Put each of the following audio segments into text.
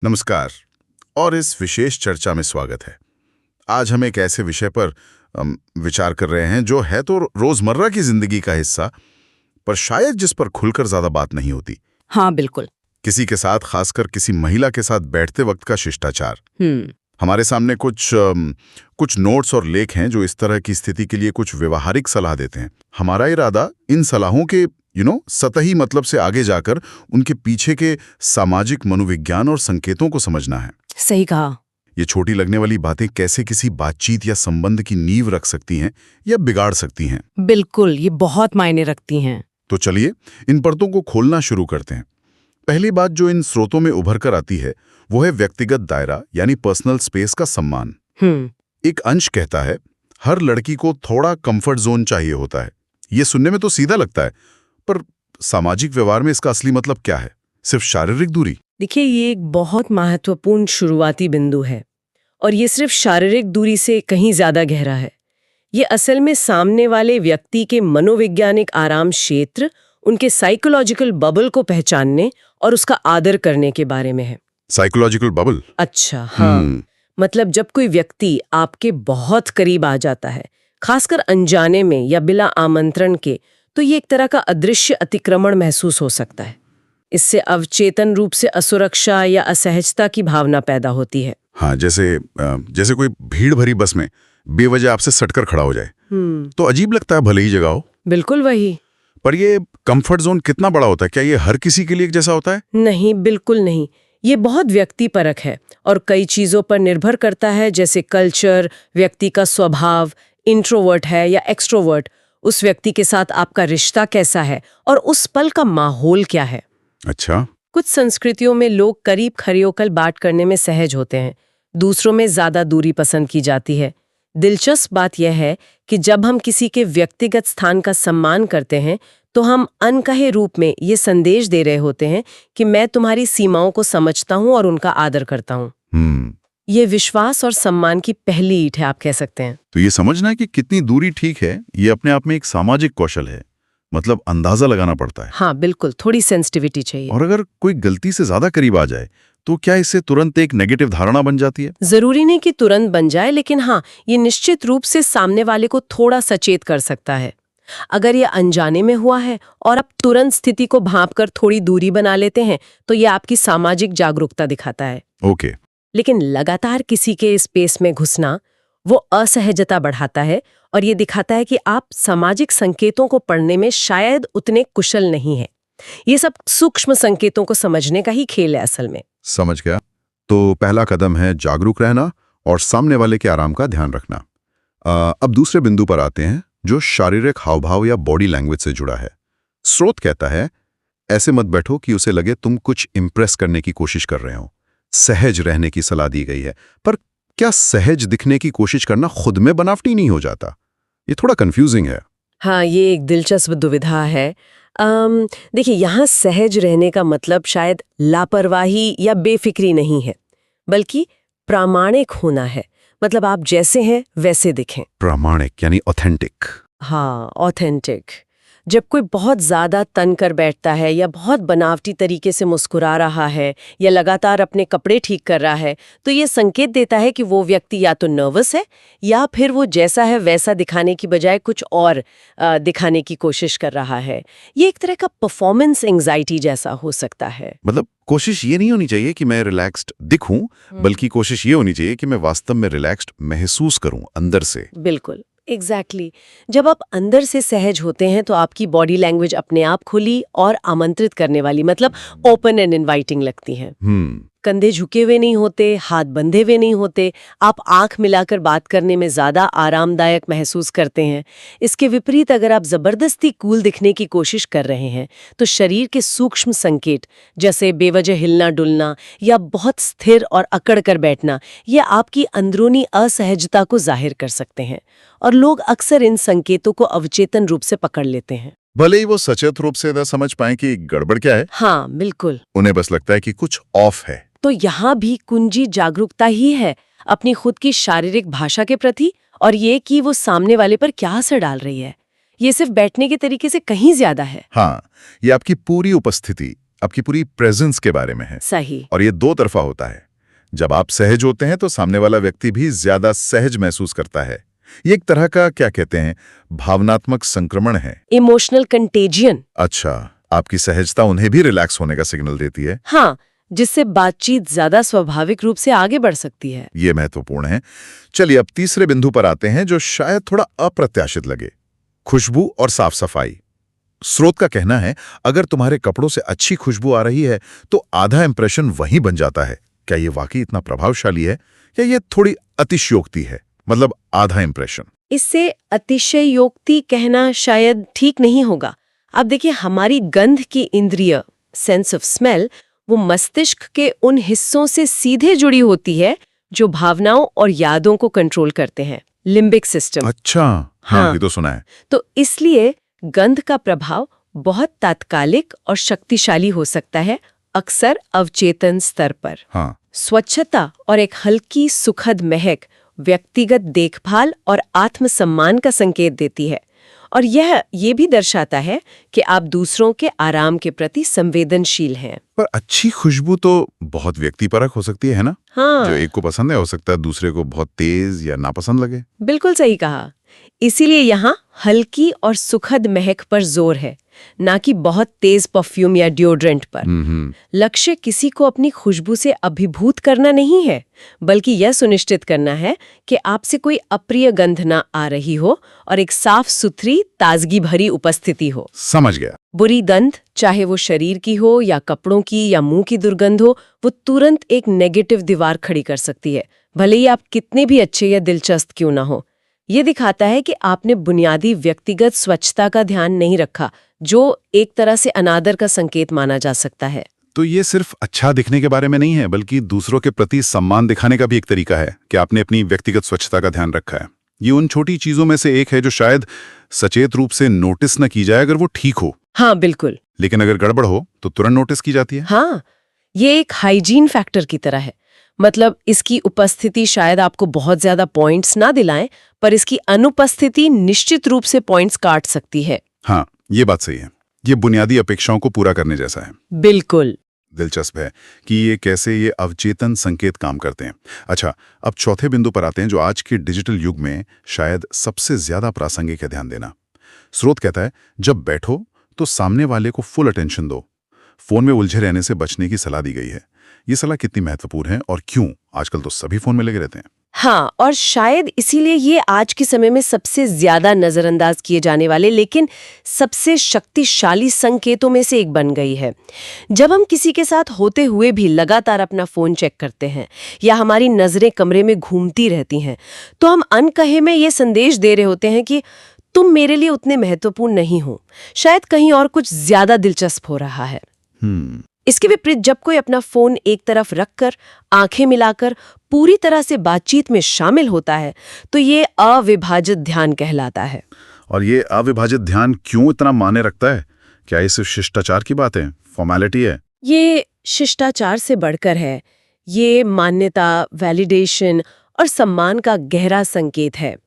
नमस्कार और इस विशेष चर्चा में स्वागत है। आज हम एक ऐसे विषय पर विचार कर रहे हैं जो है तो रोजमर्रा की जिंदगी का हिस्सा, पर शायद जिस पर खुलकर ज्यादा बात नहीं होती। हाँ बिल्कुल। किसी के साथ, खासकर किसी महिला के साथ बैठते वक्त का शिष्टाचार। हमारे सामने कुछ नोट्स और लेख हैं जो इस तरह की स्थिति के लिए कुछ व्यवहारिक सलाह देते हैं। हमारा इरादा इन सलाहों के सतही मतलब से आगे जाकर उनके पीछे के सामाजिक मनोविज्ञान और संकेतों को समझना है। सही कहा। ये छोटी लगने वाली बातें कैसे किसी बातचीत या संबंध की नींव रख सकती हैं या बिगाड़ सकती हैं। बिल्कुल, ये बहुत मायने रखती हैं। तो चलिए इन परतों को खोलना शुरू करते हैं। पहली बात जो इन स्रोतों में उभर कर आती है वो है व्यक्तिगत दायरा यानी पर्सनल स्पेस का सम्मान। एक अंश कहता है हर लड़की को थोड़ा कंफर्ट जोन चाहिए होता है। ये सुनने में तो सीधा लगता है, पर सामाजिक व्यवहार में इसका असली मतलब क्या है? सिर्फ शारीरिक दूरी? देखिए, ये एक बहुत महत्वपूर्ण शुरुआती बिंदु है और ये सिर्फ शारीरिक दूरी से कहीं ज्यादा गहरा है। ये असल में सामने वाले व्यक्ति के मनोवैज्ञानिक आराम क्षेत्र, उनके साइकोलॉजिकल बबल को पहचानने और उसका आदर करने के बारे में है। Psychological bubble? अच्छा, हाँ। मतलब जब कोई व्यक्ति आपके बहुत करीब आ जाता है, खासकर अनजाने में या बिना आमंत्रण के, तो ये एक तरह का अदृश्य अतिक्रमण महसूस हो सकता है। इससे अवचेतन रूप से असुरक्षा या असहजता की भावना पैदा होती है। हाँ, जैसे कोई भीड़ भरी बस में बेवजह आपसे सटकर खड़ा हो जाए तो अजीब लगता है, भले ही जगह हो। बिल्कुल वही। पर ये कंफर्ट जोन कितना बड़ा होता है? क्या ये हर किसी के लिए एक जैसा होता है? नहीं, बिल्कुल नहीं। ये बहुत व्यक्तिपरक है और कई चीजों पर निर्भर करता है, जैसे कल्चर, व्यक्ति का स्वभाव, इंट्रोवर्ट है या एक्सट्रोवर्ट, उस व्यक्ति के साथ आपका रिश्ता कैसा है और उस पल का माहौल क्या है। अच्छा। कुछ संस्कृतियों में लोग करीब खड़े होकर बात करने में सहज होते हैं, दूसरों में ज्यादा दूरी पसंद की जाती है। दिलचस्प बात यह है कि जब हम किसी के व्यक्तिगत स्थान का सम्मान करते हैं तो हम अनकहे रूप में ये संदेश दे रहे होते हैं कि मैं तुम्हारी सीमाओं को समझता हूँ और उनका आदर करता हूँ। ये विश्वास और सम्मान की पहली ईंट है, आप कह सकते हैं। तो ये समझना है कि कितनी दूरी ठीक है, ये अपने आप में एक सामाजिक कौशल है। मतलब अंदाजा लगाना पड़ता है। हाँ बिल्कुल, थोड़ी सेंसिटिविटी चाहिए। और अगर कोई गलती से ज्यादा करीब आ जाए तो क्या इससे तुरंत एक नेगेटिव धारणा बन जाती है? जरूरी नहीं कि तुरंत बन जाए, लेकिन हाँ, ये निश्चित रूप से सामने वाले को थोड़ा सचेत कर सकता है। अगर ये अनजाने में हुआ है और आप तुरंत स्थिति को भांपकर थोड़ी दूरी बना लेते हैं तो ये आपकी सामाजिक जागरूकता दिखाता है। ओके। लेकिन लगातार किसी के स्पेस में घुसना वो असहजता बढ़ाता है और ये दिखाता है कि आप सामाजिक संकेतों को पढ़ने में शायद उतने कुशल नहीं हैं। ये सब सूक्ष्म संकेतों को समझने का ही खेल है असल में। समझ गया। तो पहला कदम है जागरूक रहना और सामने वाले के आराम का ध्यान रखना। अब दूसरे बिंदु पर आते हैं जो शारीरिक हावभाव या बॉडी लैंग्वेज से जुड़ा है। स्रोत कहता है ऐसे मत बैठो कि उसे लगे तुम कुछ इंप्रेस करने की कोशिश कर रहे हो। सहज रहने की सलाह दी गई है, पर क्या सहज दिखने की कोशिश करना खुद में बनावटी नहीं हो जाता? ये थोड़ा कंफ्यूजिंग है। हाँ, ये एक दिलचस्प दुविधा है। देखिए, यहाँ सहज रहने का मतलब शायद लापरवाही या बेफिक्री नहीं है, बल्कि प्रामाणिक होना है। मतलब आप जैसे हैं वैसे दिखें। प्रामाणिक यानी ऑथेंटिक। हाँ, ऑथेंटिक। जब कोई बहुत ज्यादा तन कर बैठता है या बहुत बनावटी तरीके से मुस्कुरा रहा है या लगातार अपने कपड़े ठीक कर रहा है, तो ये संकेत देता है कि वो व्यक्ति या तो नर्वस है या फिर वो जैसा है वैसा दिखाने की बजाय कुछ और दिखाने की कोशिश कर रहा है। ये एक तरह का परफॉर्मेंस एंजाइटी जैसा हो सकता है। मतलब कोशिश ये नहीं होनी चाहिए कि मैं रिलैक्स्ड दिखूं, बल्कि कोशिश ये होनी चाहिए कि मैं वास्तव में रिलैक्स्ड महसूस करूं अंदर से। बिल्कुल, एग्जैक्टली। जब आप अंदर से सहज होते हैं तो आपकी बॉडी लैंग्वेज अपने आप खुली और आमंत्रित करने वाली, मतलब ओपन एंड इनवाइटिंग लगती है। कंधे झुके हुए नहीं होते, हाथ बंधे हुए नहीं होते, आप आंख मिलाकर बात करने में ज्यादा आरामदायक महसूस करते हैं। इसके विपरीत अगर आप जबरदस्ती कूल दिखने की कोशिश कर रहे हैं तो शरीर के सूक्ष्म संकेत जैसे बेवजह हिलना डुलना या बहुत स्थिर और अकड़ कर बैठना, ये आपकी अंदरूनी असहजता को जाहिर कर सकते हैं और लोग अक्सर इन संकेतों को अवचेतन रूप से पकड़ लेते हैं। भले ही वो सचेत रूप से न समझ पाए कि गड़बड़ क्या है। हाँ बिल्कुल, उन्हें बस लगता है कि कुछ ऑफ है। तो यहाँ भी कुंजी जागरूकता ही है, अपनी खुद की शारीरिक भाषा के प्रति और ये कि वो सामने वाले पर क्या असर डाल रही है। ये सिर्फ बैठने के तरीके से कहीं ज्यादा है। हाँ, ये आपकी पूरी उपस्थिति, आपकी पूरी प्रेजेंस के बारे में है। सही। और ये दो तरफा होता है। जब आप सहज होते हैं तो सामने वाला व्यक्ति भी ज्यादा सहज महसूस करता है। ये एक तरह का क्या कहते हैं, भावनात्मक संक्रमण है। Emotional contagion. अच्छा, आपकी सहजता उन्हें भी रिलैक्स होने का सिग्नल देती है। हाँ, जिससे बातचीत ज्यादा स्वाभाविक रूप से आगे बढ़ सकती है। ये महत्वपूर्ण है। चलिए अब तीसरे बिंदु पर आते हैं जो शायद थोड़ा अप्रत्याशित लगे, खुशबू और साफ सफाई। स्रोत का कहना है अगर तुम्हारे कपड़ों से अच्छी खुशबू आ रही है तो आधा इंप्रेशन वहीं बन जाता है। क्या ये वाकई इतना प्रभावशाली है या ये थोड़ी अतिशयोक्ति है? मतलब आधा इंप्रेशन। इससे अतिशयोक्ति कहना शायद ठीक नहीं होगा। अब देखिए, हमारी गंध की इंद्रिय, सेंस ऑफ स्मेल, वो मस्तिष्क के उन हिस्सों से सीधे जुड़ी होती है जो भावनाओं और यादों को कंट्रोल करते हैं, लिम्बिक सिस्टम। अच्छा, हाँ, ये तो सुना है। तो इसलिए गंध का प्रभाव बहुत तात्कालिक और शक्तिशाली हो सकता है, अक्सर अवचेतन स्तर पर। हाँ। स्वच्छता और एक हल्की सुखद महक व्यक्तिगत देखभाल और आत्मसम्मान का संकेत देती है, और यह ये भी दर्शाता है कि आप दूसरों के आराम के प्रति संवेदनशील हैं। पर अच्छी खुशबू तो बहुत व्यक्तिपरक हो सकती है ना? हाँ, जो एक को पसंद है हो सकता है दूसरे को बहुत तेज या नापसंद लगे। बिल्कुल सही कहा। इसीलिए यहाँ हल्की और सुखद महक पर जोर है, ना कि बहुत तेज परफ्यूम या डिओड्रेंट पर। लक्ष्य किसी को अपनी खुशबू से अभिभूत करना नहीं है, बल्कि यह सुनिश्चित करना है कि आपसे कोई अप्रिय गंध ना आ रही हो और एक साफ सुथरी ताजगी भरी उपस्थिति हो। समझ गया। बुरी गंध, चाहे वो शरीर की हो या कपड़ों की या मुंह की दुर्गंध हो, वो तुरंत एक नेगेटिव दीवार खड़ी कर सकती है, भले ही आप कितने भी अच्छे या दिलचस्प क्यों ना हो। ये दिखाता है कि आपने बुनियादी व्यक्तिगत स्वच्छता का ध्यान नहीं रखा, जो एक तरह से अनादर का संकेत माना जा सकता है। तो ये सिर्फ अच्छा दिखने के बारे में नहीं है, बल्कि दूसरों के प्रति सम्मान दिखाने का भी एक तरीका है कि आपने अपनी व्यक्तिगत स्वच्छता का ध्यान रखा है। ये उन छोटी चीजों में से एक है जो शायद सचेत रूप से नोटिस न की जाए अगर वो ठीक हो। हाँ, बिल्कुल। लेकिन अगर गड़बड़ हो तो तुरंत नोटिस की जाती है। हाँ, ये एक हाइजीन फैक्टर की तरह है। मतलब इसकी उपस्थिति शायद आपको बहुत ज्यादा पॉइंट्स ना दिलाएं, पर इसकी अनुपस्थिति निश्चित रूप से पॉइंट्स काट सकती है। हाँ, ये बात सही है। ये बुनियादी अपेक्षाओं को पूरा करने जैसा है। बिल्कुल। दिलचस्प है कि ये कैसे ये अवचेतन संकेत काम करते हैं। अच्छा, अब चौथे बिंदु पर आते हैं जो आज के डिजिटल युग में शायद सबसे ज्यादा प्रासंगिक है, ध्यान देना। स्रोत कहता है जब बैठो तो सामने वाले को फुल अटेंशन दो। फोन में उलझे रहने से बचने की सलाह दी गई है। ये सलाह कितनी महत्वपूर्ण है और क्यों? आजकल तो सभी फोन में लगे रहते हैं। हाँ, और शायद इसीलिए ये आज के समय में सबसे ज्यादा नजरअंदाज किए जाने वाले लेकिन सबसे शक्तिशाली संकेतों में से एक बन गई है। जब हम किसी के साथ होते हुए भी लगातार अपना फोन चेक करते हैं या हमारी नजरें कमरे में घूमती रहती हैं, तो हम अनकहे में ये संदेश दे रहे होते हैं कि तुम मेरे लिए उतने महत्वपूर्ण नहीं हो, शायद कहीं और कुछ ज्यादा दिलचस्प हो रहा है। इसके विपरीत जब कोई अपना फोन एक तरफ रखकर आंखें मिलाकर पूरी तरह से बातचीत में शामिल होता है, तो ये अविभाजित ध्यान कहलाता है। और ये अविभाजित ध्यान क्यों इतना मायने रखता है? क्या ये सिर्फ शिष्टाचार की बात है, फॉर्मेलिटी है? ये शिष्टाचार से बढ़कर है। ये मान्यता, वैलिडेशन और सम्मान का गहरा संकेत है।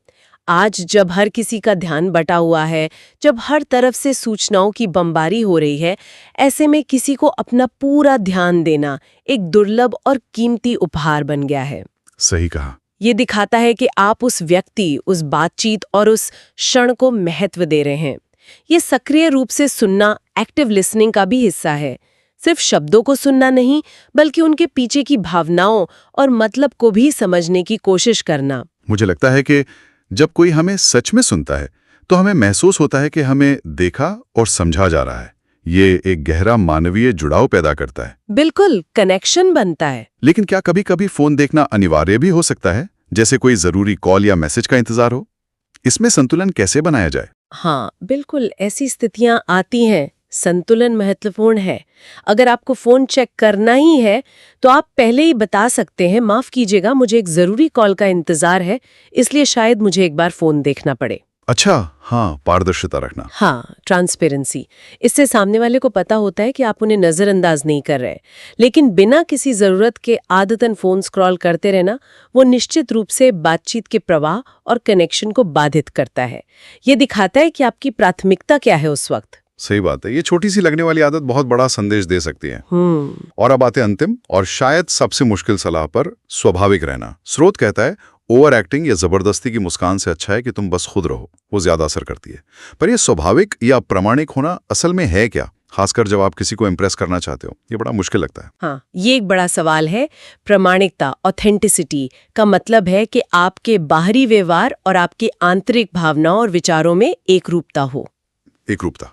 आज जब हर किसी का ध्यान बटा हुआ है, जब हर तरफ से सूचनाओं की बमबारी हो रही है, ऐसे में किसी को अपना पूरा ध्यान देना एक दुर्लभ और कीमती उपहार बन गया है। सही कहा। ये दिखाता है कि आप उस व्यक्ति, उस बातचीत और उस क्षण को महत्व दे रहे हैं। ये सक्रिय रूप से सुनना, एक्टिव लिसनिंग का भी हिस्सा है। सिर्फ शब्दों को सुनना नहीं, बल्कि उनके पीछे की भावनाओं और मतलब को भी समझने की कोशिश करना। मुझे लगता है कि जब कोई हमें सच में सुनता है तो हमें महसूस होता है कि हमें देखा और समझा जा रहा है। ये एक गहरा मानवीय जुड़ाव पैदा करता है। बिल्कुल, कनेक्शन बनता है। लेकिन क्या कभी-कभी फोन देखना अनिवार्य भी हो सकता है, जैसे कोई जरूरी कॉल या मैसेज का इंतजार हो? इसमें संतुलन कैसे बनाया जाए? हाँ, बिल्कुल ऐसी स्थितियां आती हैं। संतुलन महत्वपूर्ण है। अगर आपको फोन चेक करना ही है तो आप पहले ही बता सकते हैं, माफ कीजिएगा, मुझे एक जरूरी कॉल का इंतजार है, इसलिए शायद मुझे एक बार फोन देखना पड़े। अच्छा, हाँ, पारदर्शिता रखना। हाँ, ट्रांसपेरेंसी। इससे सामने वाले को पता होता है कि आप उन्हें नजरअंदाज नहीं कर रहे। लेकिन बिना किसी जरूरत के आदतन फोन स्क्रॉल करते रहना, वो निश्चित रूप से बातचीत के प्रवाह और कनेक्शन को बाधित करता है। ये दिखाता है कि आपकी प्राथमिकता क्या है उस वक्त। सही बात है। ये छोटी सी लगने वाली आदत बहुत बड़ा संदेश दे सकती है। और अब आते अंतिम और शायद सबसे मुश्किल सलाह पर, स्वाभाविक रहना। स्रोत कहता है ओवर एक्टिंग या जबरदस्ती की मुस्कान से अच्छा है कि तुम बस खुद रहो, वो ज्यादा असर करती है। पर ये स्वाभाविक या प्रामाणिक होना असल में है क्या, खासकर जब आप किसी को इम्प्रेस करना चाहते हो? ये बड़ा मुश्किल लगता है। हाँ, ये एक बड़ा सवाल है। प्रामाणिकता, ऑथेंटिसिटी का मतलब है कि आपके बाहरी व्यवहार और आपकी आंतरिक भावनाओं और विचारों में एकरूपता हो। एकरूपता,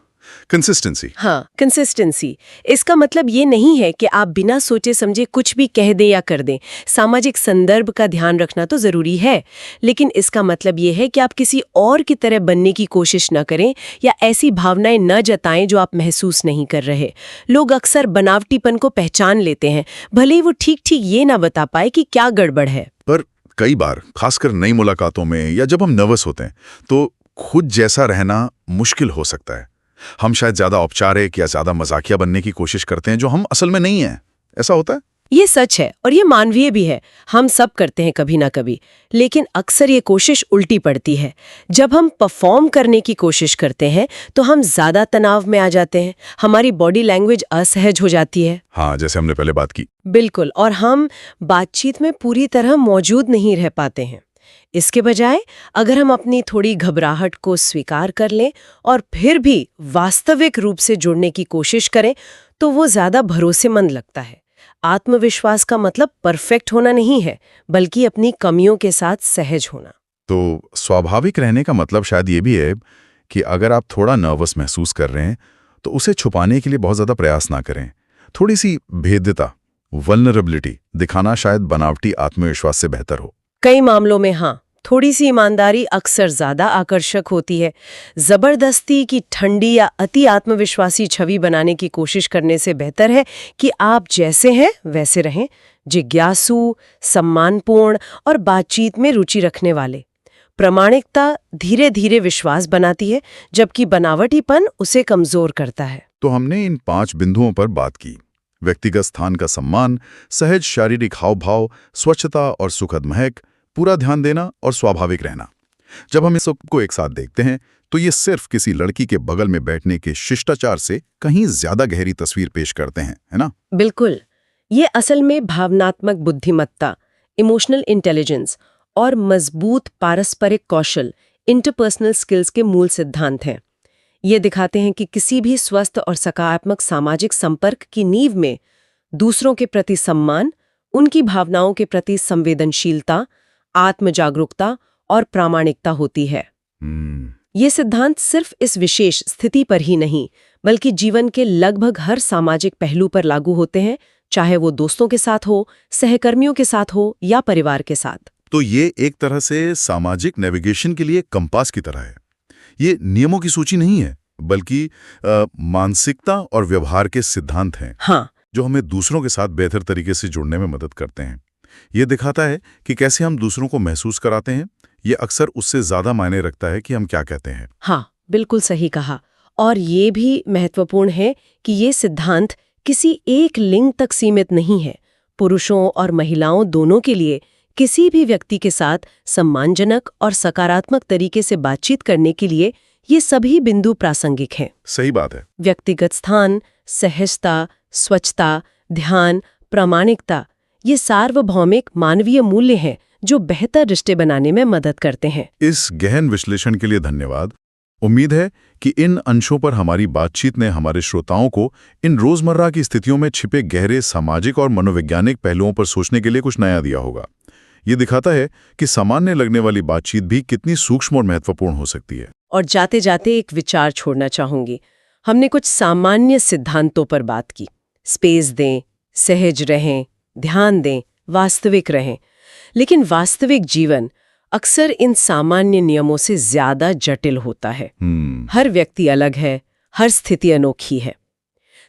कंसिस्टेंसी। हाँ, कंसिस्टेंसी। इसका मतलब ये नहीं है कि आप बिना सोचे समझे कुछ भी कह दें या कर दें। सामाजिक संदर्भ का ध्यान रखना तो जरूरी है, लेकिन इसका मतलब ये है कि आप किसी और की तरह बनने की कोशिश न करें या ऐसी भावनाएं न जताएं जो आप महसूस नहीं कर रहे। लोग अक्सर बनावटीपन को पहचान लेते हैं, भले ही वो ठीक-ठीक ये ना बता पाए कि क्या गड़बड़ है। पर कई बार, खासकर नई मुलाकातों में या जब हम नर्वस होते हैं, तो खुद जैसा रहना मुश्किल हो सकता है। हम शायद ज्यादा औपचारिक या ज्यादा मजाकिया बनने की कोशिश करते हैं जो हम असल में नहीं हैं। ऐसा होता है? ये सच है और ये मानवीय भी है। हम सब करते हैं कभी ना कभी, लेकिन अक्सर ये कोशिश उल्टी पड़ती है। जब हम परफॉर्म करने की कोशिश करते हैं तो हम ज्यादा तनाव में आ जाते हैं, हमारी बॉडी लैंग्वेज असहज हो जाती है। हाँ, जैसे हमने पहले बात की। बिल्कुल, और हम बातचीत में पूरी तरह मौजूद नहीं रह पाते हैं। इसके बजाय अगर हम अपनी थोड़ी घबराहट को स्वीकार कर लें और फिर भी वास्तविक रूप से जुड़ने की कोशिश करें तो वो ज्यादा भरोसेमंद लगता है। आत्मविश्वास का मतलब परफेक्ट होना नहीं है, बल्कि अपनी कमियों के साथ सहज होना। तो स्वाभाविक रहने का मतलब शायद ये भी है कि अगर आप थोड़ा नर्वस महसूस कर रहे हैं तो उसे छुपाने के लिए बहुत ज्यादा प्रयास ना करें। थोड़ी सी भेद्यता, वल्नरेबिलिटी दिखाना शायद बनावटी आत्मविश्वास से बेहतर हो। कई मामलों में हाँ, थोड़ी सी ईमानदारी अक्सर ज्यादा आकर्षक होती है। जबरदस्ती की ठंडी या अति आत्मविश्वासी छवि बनाने की कोशिश करने से बेहतर है कि आप जैसे हैं वैसे रहें, जिज्ञासु, सम्मानपूर्ण और बातचीत में रुचि रखने वाले। प्रामाणिकता धीरे धीरे विश्वास बनाती है, जबकि बनावटीपन उसे कमजोर करता है। तो हमने इन 5 बिंदुओं पर बात की। व्यक्तिगत स्थान का सम्मान, सहज शारीरिक हाव भाव, स्वच्छता और सुखद महक, पूरा ध्यान देना और स्वाभाविक रहना। जब हम इस सबको एक साथ देखते हैं तो ये सिर्फ किसी लड़की के बगल में बैठने के शिष्टाचार से कहीं ज्यादा गहरी तस्वीर पेश करते हैं, है ना? बिल्कुल, ये असल में भावनात्मक बुद्धिमत्ता, इमोशनल इंटेलिजेंस और मजबूत पारस्परिक कौशल, इंटरपर्सनल स्किल्स के मूल सिद्धांत हैं। ये दिखाते हैं कि किसी भी स्वस्थ और सकारात्मक सामाजिक संपर्क की नींव में दूसरों के प्रति सम्मान, उनकी भावनाओं के प्रति संवेदनशीलता, आत्म जागरूकता और प्रामाणिकता होती है। ये सिद्धांत सिर्फ इस विशेष स्थिति पर ही नहीं, बल्कि जीवन के लगभग हर सामाजिक पहलू पर लागू होते हैं, चाहे वो दोस्तों के साथ हो, सहकर्मियों के साथ हो या परिवार के साथ। तो ये एक तरह से सामाजिक नेविगेशन के लिए कंपास की तरह है। ये नियमों की सूची नहीं है, बल्कि मानसिकता और व्यवहार के सिद्धांत हैं। हाँ, जो हमें दूसरों के साथ बेहतर तरीके से जुड़ने में मदद करते हैं। ये दिखाता है कि कैसे हम दूसरों को महसूस कराते हैं। ये अक्सर उससे ज्यादा मायने रखता है कि हम क्या कहते हैं। हाँ, बिल्कुल सही कहा। और ये भी महत्वपूर्ण है कि ये सिद्धांत किसी एक लिंग तक सीमित नहीं है। पुरुषों और महिलाओं दोनों के लिए किसी भी व्यक्ति के साथ सम्मानजनक और सकारात्मक तरीके से बातचीत करने के लिए ये सभी बिंदु प्रासंगिक हैं। सही बात है। व्यक्तिगत स्थान, सहजता, स्वच्छता, ध्यान, प्रामाणिकता, ये सार्वभौमिक मानवीय मूल्य हैं जो बेहतर रिश्ते बनाने में मदद करते हैं। इस गहन विश्लेषण के लिए धन्यवाद। उम्मीद है कि इन अंशों पर हमारी बातचीत ने हमारे श्रोताओं को इन रोजमर्रा की स्थितियों में छिपे गहरे सामाजिक और मनोवैज्ञानिक पहलुओं पर सोचने के लिए कुछ नया दिया होगा। ये दिखाता है कि सामान्य लगने वाली बातचीत भी कितनी सूक्ष्म और महत्वपूर्ण हो सकती है। और जाते जाते एक विचार छोड़ना चाहूंगी। हमने कुछ सामान्य सिद्धांतों पर बात की। स्पेस दें, सहज रहें, ध्यान दें, वास्तविक रहें। लेकिन वास्तविक जीवन अक्सर इन सामान्य नियमों से ज्यादा जटिल होता है। हर व्यक्ति अलग है, हर स्थिति अनोखी है।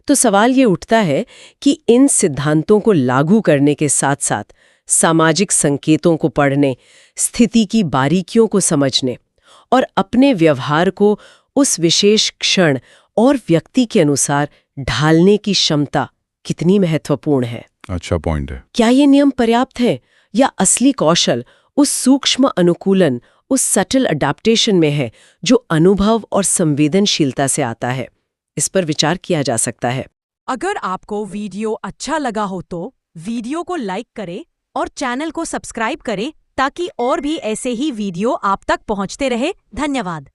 तो सवाल ये उठता है कि इन सिद्धांतों को लागू करने के साथ साथ सामाजिक संकेतों को पढ़ने, स्थिति की बारीकियों को समझने और अपने व्यवहार को उस विशेष क्षण और व्यक्ति के अनुसार ढालने की क्षमता कितनी महत्वपूर्ण है। अच्छा पॉइंट है। क्या ये नियम पर्याप्त है या असली कौशल उस सूक्ष्म अनुकूलन, उस सटल अडैप्टेशन में है जो अनुभव और संवेदनशीलता से आता है? इस पर विचार किया जा सकता है। अगर आपको वीडियो अच्छा लगा हो तो वीडियो को लाइक करें और चैनल को सब्सक्राइब करें ताकि और भी ऐसे ही वीडियो आप तक पहुंचते रहे। धन्यवाद।